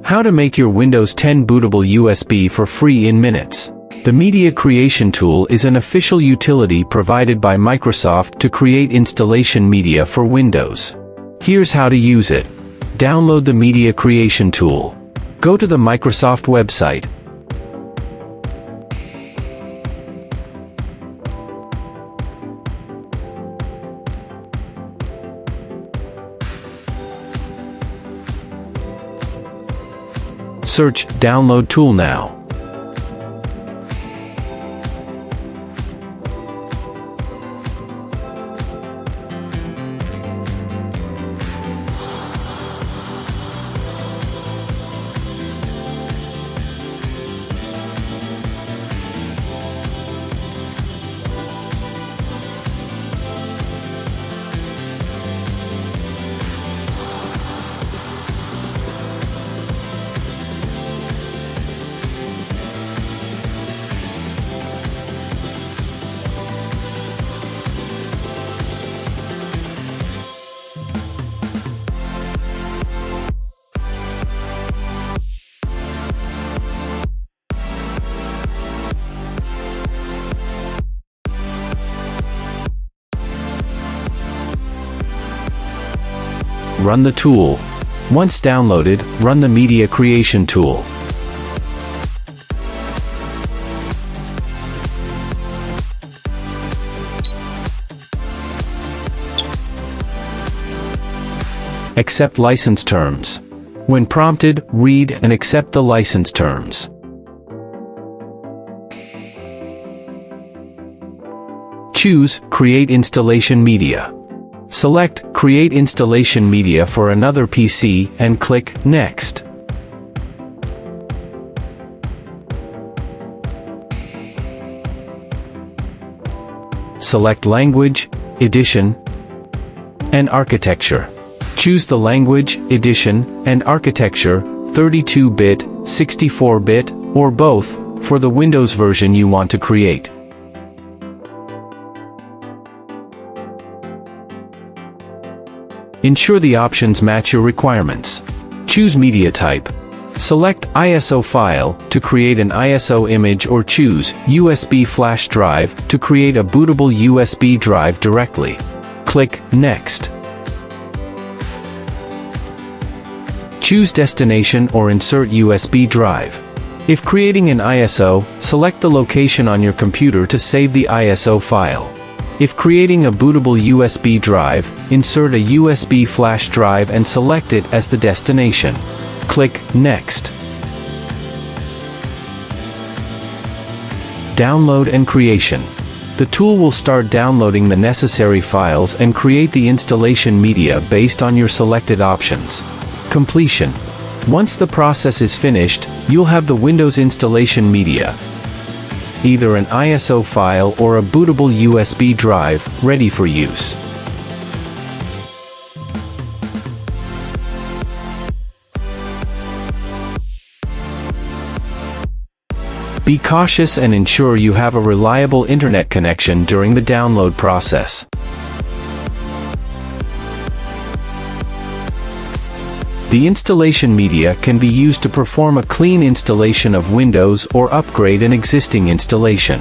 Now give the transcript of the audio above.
How to make your Windows 10 bootable USB for free in minutes. The Media Creation Tool is an official utility provided by Microsoft to create installation media for Windows. Here's how to use it. Download the Media Creation Tool. Go to the Microsoft website. Search Download Tool now. Run the tool. Once downloaded, run the Media Creation Tool. Accept license terms. When prompted, read and accept the license terms. Choose Create Installation Media. Select Create Installation Media for another PC and click Next. Select Language, Edition, and Architecture. Choose the language, edition, and architecture, 32-bit, 64-bit, or both, for the Windows version you want to create. Ensure the options match your requirements. Choose media type. Select ISO file to create an ISO image, or choose USB flash drive to create a bootable USB drive directly. Click Next. Choose destination or insert USB drive. If creating an ISO, select the location on your computer to save the ISO file. If creating a bootable USB drive, insert a USB flash drive and select it as the destination. Click Next. Download and creation. The tool will start downloading the necessary files and create the installation media based on your selected options. Completion. Once the process is finished, you'll have the Windows installation media, either an ISO file or a bootable USB drive, ready for use. Be cautious and ensure you have a reliable internet connection during the download process. The installation media can be used to perform a clean installation of Windows or upgrade an existing installation.